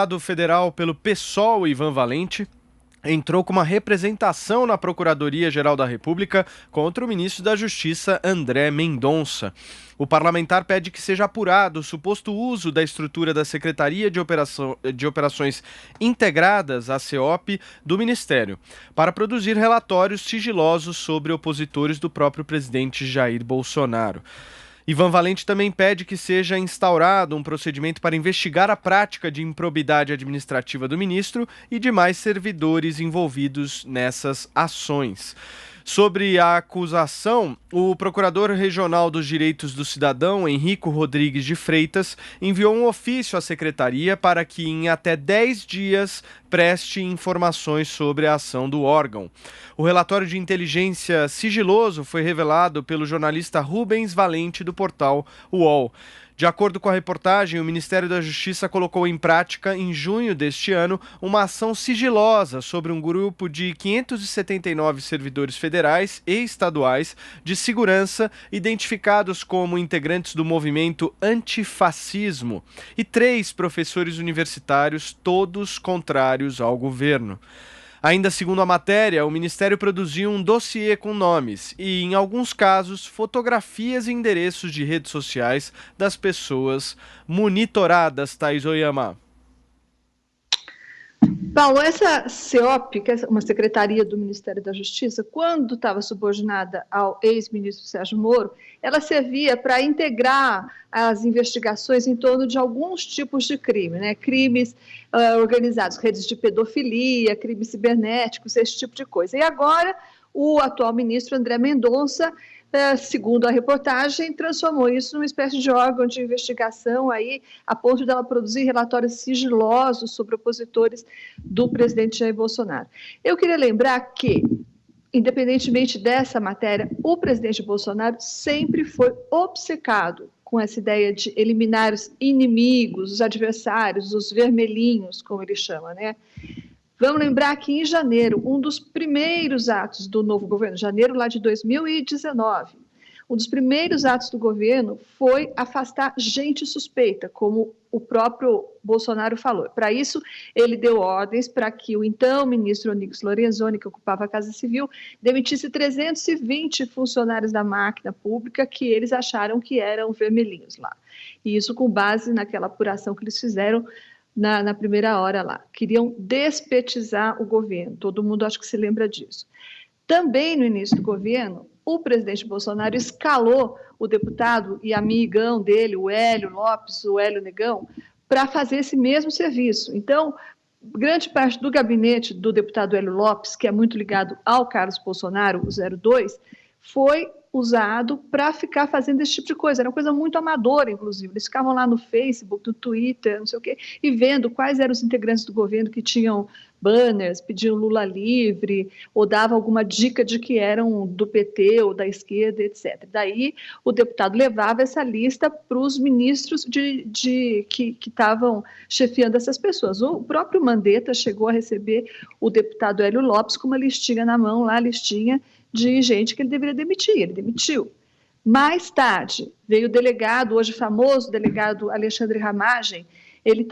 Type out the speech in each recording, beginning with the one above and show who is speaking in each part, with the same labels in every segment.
Speaker 1: Deputado federal pelo PSOL, Ivan Valente, entrou com uma representação na Procuradoria-Geral da República contra o ministro da Justiça, André Mendonça. O parlamentar pede que seja apurado o suposto uso da estrutura da Secretaria de Operações Integradas, a CEOP, do Ministério, para produzir relatórios sigilosos sobre opositores do próprio presidente Jair Bolsonaro. Ivan Valente também pede que seja instaurado um procedimento para investigar a prática de improbidade administrativa do ministro e demais servidores envolvidos nessas ações. Sobre a acusação, o Procurador Regional dos Direitos do Cidadão, Henrico Rodrigues de Freitas, enviou um ofício à Secretaria para que, em até 10 dias, preste informações sobre a ação do órgão. O relatório de inteligência sigiloso foi revelado pelo jornalista Rubens Valente, do portal UOL. De acordo com a reportagem, o Ministério da Justiça colocou em prática, em junho deste ano, uma ação sigilosa sobre um grupo de 579 servidores federais e estaduais de segurança, identificados como integrantes do movimento antifascismo, e 3 professores universitários, todos contrários ao governo. Ainda segundo a matéria, o Ministério produziu um dossiê com nomes e, em alguns casos, fotografias e endereços de redes sociais das pessoas monitoradas, Thaís Oyama.
Speaker 2: Paulo, essa CEOP, que é uma secretaria do Ministério da Justiça, quando estava subordinada ao ex-ministro Sérgio Moro, ela servia para integrar as investigações em torno de alguns tipos de crime, né? Crimes organizados, redes de pedofilia, crimes cibernéticos, esse tipo de coisa. E agora, o atual ministro André Mendonça, segundo a reportagem, transformou isso numa espécie de órgão de investigação aí, a ponto de ela produzir relatórios sigilosos sobre opositores do presidente Jair Bolsonaro. Eu queria lembrar que, independentemente dessa matéria, o presidente Bolsonaro sempre foi obcecado com essa ideia de eliminar os inimigos, os adversários, os vermelhinhos, como ele chama, né? Vamos lembrar que em janeiro, um dos primeiros atos do novo governo, janeiro lá de 2019, um dos primeiros atos do governo foi afastar gente suspeita, como o próprio Bolsonaro falou. Para isso, ele deu ordens para que o então ministro Onyx Lorenzoni, que ocupava a Casa Civil, demitisse 320 funcionários da máquina pública que eles acharam que eram vermelhinhos lá. E isso com base naquela apuração que eles fizeram na primeira hora lá. Queriam despetizar o governo, todo mundo acho que se lembra disso. Também no início do governo, o presidente Bolsonaro escalou o deputado e amigão dele, o Hélio Lopes, o Hélio Negão, para fazer esse mesmo serviço. Então, grande parte do gabinete do deputado Hélio Lopes, que é muito ligado ao Carlos Bolsonaro, o 02, foi usado para ficar fazendo esse tipo de coisa. Era uma coisa muito amadora, inclusive. Eles ficavam lá no Facebook, no Twitter, não sei o quê, e vendo quais eram os integrantes do governo que tinham banners, pediam Lula livre, ou davam alguma dica de que eram do PT ou da esquerda, etc. Daí o deputado levava essa lista para os ministros que estavam chefiando essas pessoas. O próprio Mandetta chegou a receber o deputado Hélio Lopes com uma listinha na mão, lá a listinha de gente que ele deveria demitir, ele demitiu. Mais tarde, veio o delegado, hoje famoso delegado Alexandre Ramagem, ele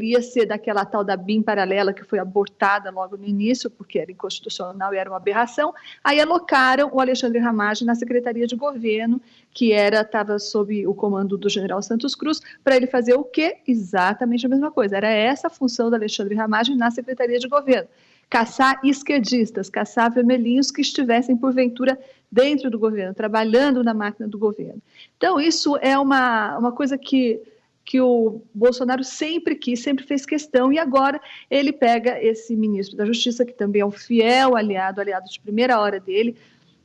Speaker 2: ia ser daquela tal da BIM paralela que foi abortada logo no início, porque era inconstitucional e era uma aberração, aí alocaram o Alexandre Ramagem na Secretaria de Governo, que estava sob o comando do general Santos Cruz, para ele fazer o quê? Exatamente a mesma coisa, era essa a função do Alexandre Ramagem na Secretaria de Governo. Caçar esquerdistas, caçar vermelhinhos que estivessem, porventura, dentro do governo, trabalhando na máquina do governo. Então, isso é uma coisa que o Bolsonaro sempre quis, sempre fez questão, e agora ele pega esse ministro da Justiça, que também é um fiel aliado de primeira hora dele,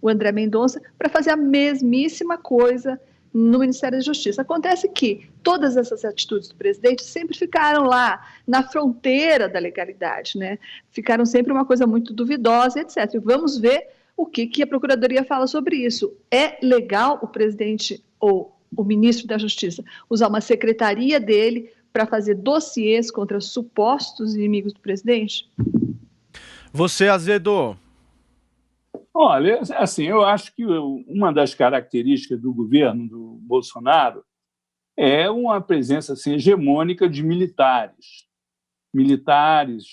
Speaker 2: o André Mendonça, para fazer a mesmíssima coisa no Ministério da Justiça. Acontece que todas essas atitudes do presidente sempre ficaram lá na fronteira da legalidade, né? Ficaram sempre uma coisa muito duvidosa, etc. E vamos ver o que a Procuradoria fala sobre isso. É legal o presidente ou o ministro da Justiça usar uma secretaria dele para fazer dossiês contra supostos inimigos do presidente?
Speaker 1: Você, Azedo.
Speaker 3: Olha, assim, eu acho que uma das características do governo do Bolsonaro é uma presença assim, hegemônica de militares. militares,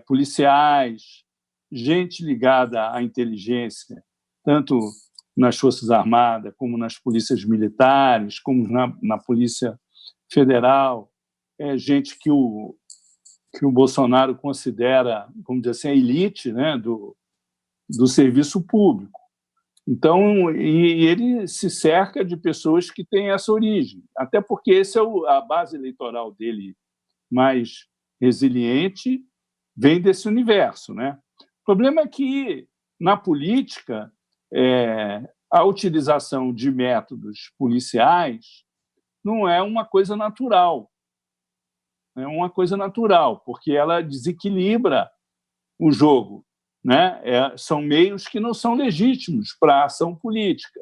Speaker 3: policiais, gente ligada à inteligência, tanto nas Forças Armadas, como nas polícias militares, como na Polícia Federal, gente que o Bolsonaro considera, vamos dizer assim, a elite, né, do serviço público. Então, e ele se cerca de pessoas que têm essa origem, até porque essa é a base eleitoral dele mais resiliente, vem desse universo, né? O problema é que, na política, a utilização de métodos policiais não é uma coisa natural. É uma coisa natural, porque ela desequilibra o jogo, né? São meios que não são legítimos para a ação política.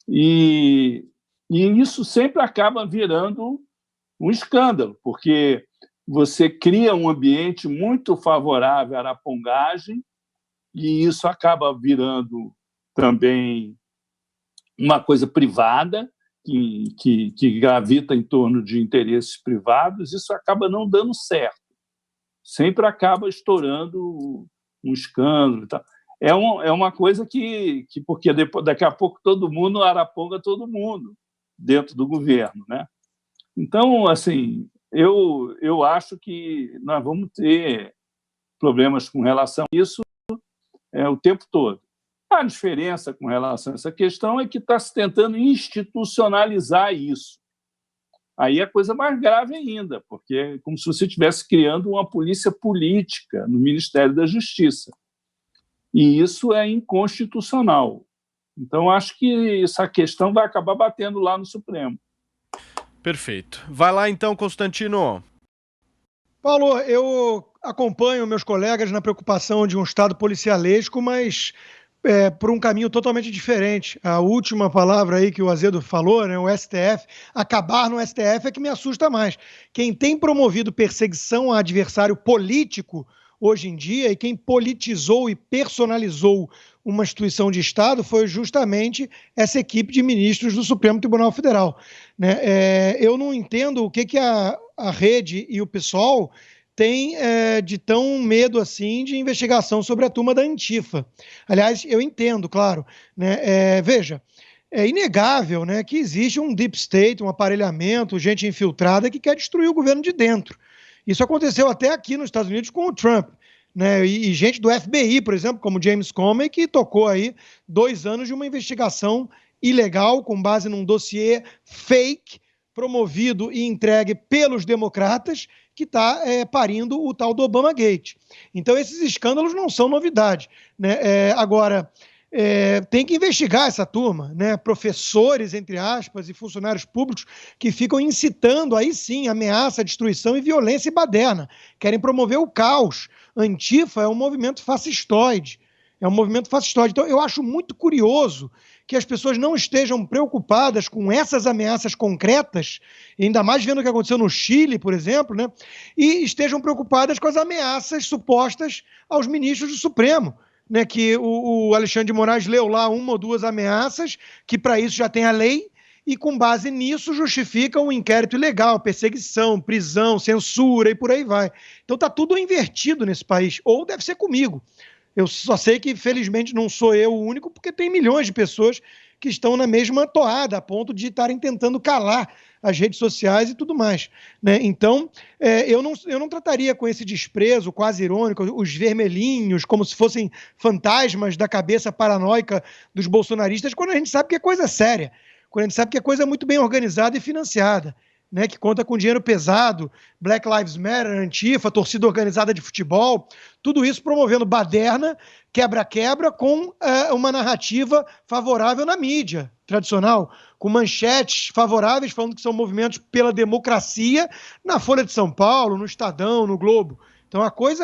Speaker 3: E isso sempre acaba virando um escândalo, porque você cria um ambiente muito favorável à arapongagem e isso acaba virando também uma coisa privada, que gravita em torno de interesses privados, isso acaba não dando certo. Sempre acaba estourando um escândalo e tal. É uma coisa porque daqui a pouco todo mundo araponga todo mundo dentro do governo, né? Então, assim, eu acho que nós vamos ter problemas com relação a isso o tempo todo. A diferença com relação a essa questão é que está se tentando institucionalizar isso. Aí é coisa mais grave ainda, porque é como se você estivesse criando uma polícia política no Ministério da Justiça. E isso é inconstitucional. Então, acho que essa questão vai acabar batendo lá no Supremo.
Speaker 1: Perfeito. Vai lá, então, Constantino.
Speaker 4: Paulo, eu acompanho meus colegas na preocupação de um Estado policialesco, mas por um caminho totalmente diferente. A última palavra aí que o Azedo falou, né, o STF, acabar no STF é que me assusta mais. Quem tem promovido perseguição a adversário político hoje em dia e quem politizou e personalizou uma instituição de Estado foi justamente essa equipe de ministros do Supremo Tribunal Federal, né? Eu não entendo o que a rede e o PSOL têm de tão medo assim de investigação sobre a turma da Antifa. Aliás, eu entendo, claro, né? Veja, é inegável, né, que existe um deep state, um aparelhamento, gente infiltrada que quer destruir o governo de dentro. Isso aconteceu até aqui nos Estados Unidos com o Trump, né? E gente do FBI, por exemplo, como James Comey, que tocou aí 2 anos de uma investigação ilegal com base num dossiê fake, promovido e entregue pelos democratas, que está parindo o tal do Obamagate. Então, esses escândalos não são novidade, né? Agora, tem que investigar essa turma, né? Professores, entre aspas, e funcionários públicos que ficam incitando, aí sim, ameaça, destruição e violência e baderna. Querem promover o caos. Antifa é um movimento fascistoide. Então, eu acho muito curioso que as pessoas não estejam preocupadas com essas ameaças concretas, ainda mais vendo o que aconteceu no Chile, por exemplo, né? E estejam preocupadas com as ameaças supostas aos ministros do Supremo, né? Que o Alexandre de Moraes leu lá 1 ou 2 ameaças, que para isso já tem a lei, e com base nisso justificam um inquérito ilegal, perseguição, prisão, censura e por aí vai. Então está tudo invertido nesse país, ou deve ser comigo. Eu só sei que, felizmente, não sou eu o único, porque tem milhões de pessoas que estão na mesma toada, a ponto de estarem tentando calar as redes sociais e tudo mais, né? Então, eu não trataria com esse desprezo quase irônico, os vermelhinhos, como se fossem fantasmas da cabeça paranoica dos bolsonaristas, quando a gente sabe que é coisa séria, quando a gente sabe que é coisa muito bem organizada e financiada, né, que conta com dinheiro pesado, Black Lives Matter, Antifa, torcida organizada de futebol, tudo isso promovendo baderna, quebra-quebra, com uma narrativa favorável na mídia tradicional, com manchetes favoráveis falando que são movimentos pela democracia na Folha de São Paulo, no Estadão, no Globo. Então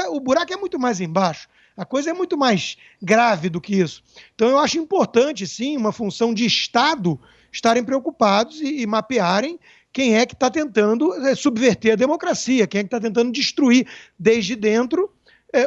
Speaker 4: o buraco é muito mais embaixo, a coisa é muito mais grave do que isso. Então eu acho importante, sim, uma função de Estado estarem preocupados e mapearem quem é que está tentando subverter a democracia, quem é que está tentando destruir desde dentro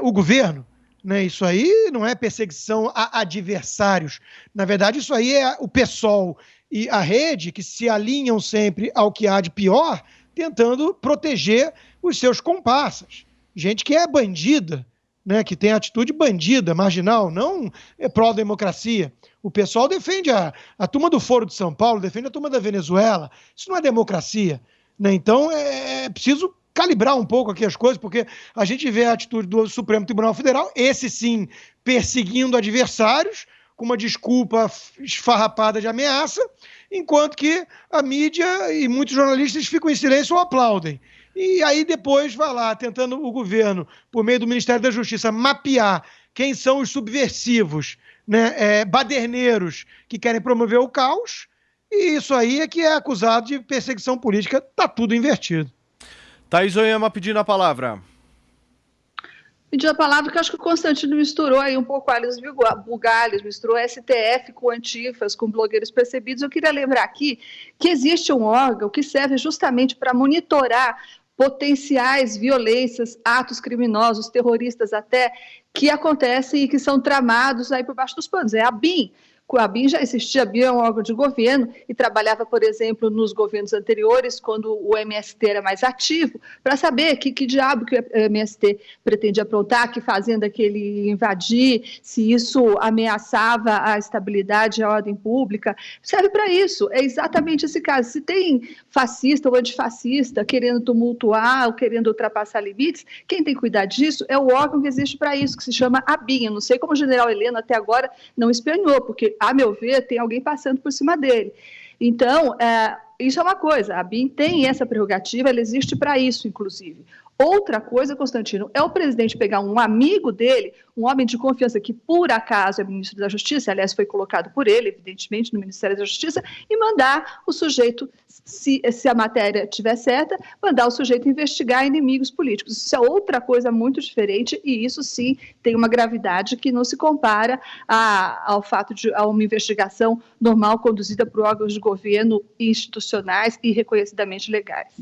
Speaker 4: o governo, né? Isso aí não é perseguição a adversários. Na verdade, isso aí é o PSOL e a rede que se alinham sempre ao que há de pior tentando proteger os seus comparsas. Gente que é bandida, né, que tem atitude bandida, marginal, não é pró-democracia. O pessoal defende a turma do Foro de São Paulo, defende a turma da Venezuela. Isso não é democracia, né? Então é preciso calibrar um pouco aqui as coisas, porque a gente vê a atitude do Supremo Tribunal Federal, esse sim, perseguindo adversários, com uma desculpa esfarrapada de ameaça, enquanto que a mídia e muitos jornalistas ficam em silêncio ou aplaudem. E aí depois vai lá, tentando o governo, por meio do Ministério da Justiça, mapear quem são os subversivos, né, baderneiros que querem promover o caos, e isso aí é que é acusado de perseguição política. Está tudo invertido.
Speaker 1: Thaís Oyama pedindo a palavra.
Speaker 2: Pedi a palavra que acho que o Constantino misturou aí um pouco alhos e bugalhos, misturou STF com antifas, com blogueiros percebidos. Eu queria lembrar aqui que existe um órgão que serve justamente para monitorar potenciais violências, atos criminosos, terroristas até, que acontecem e que são tramados aí por baixo dos panos. É a BIM. A BIM já existia, a BIM é um órgão de governo e trabalhava, por exemplo, nos governos anteriores, quando o MST era mais ativo, para saber que diabo que o MST pretende aprontar, que fazenda que ele invadir, se isso ameaçava a estabilidade e a ordem pública. Serve para isso, é exatamente esse caso. Se tem fascista ou antifascista querendo tumultuar ou querendo ultrapassar limites, quem tem que cuidar disso é o órgão que existe para isso, que se chama a BIM. Eu não sei como o general Heleno até agora não esperneou, porque a meu ver, tem alguém passando por cima dele. Então, isso é uma coisa, a BIM tem essa prerrogativa, ela existe para isso, inclusive. Outra coisa, Constantino, é o presidente pegar um amigo dele, um homem de confiança que, por acaso, é ministro da Justiça, aliás, foi colocado por ele, evidentemente, no Ministério da Justiça, e mandar o sujeito, se a matéria estiver certa, mandar o sujeito investigar inimigos políticos. Isso é outra coisa muito diferente e isso, sim, tem uma gravidade que não se compara ao fato de uma investigação normal conduzida por órgãos de governo institucionais e reconhecidamente legais.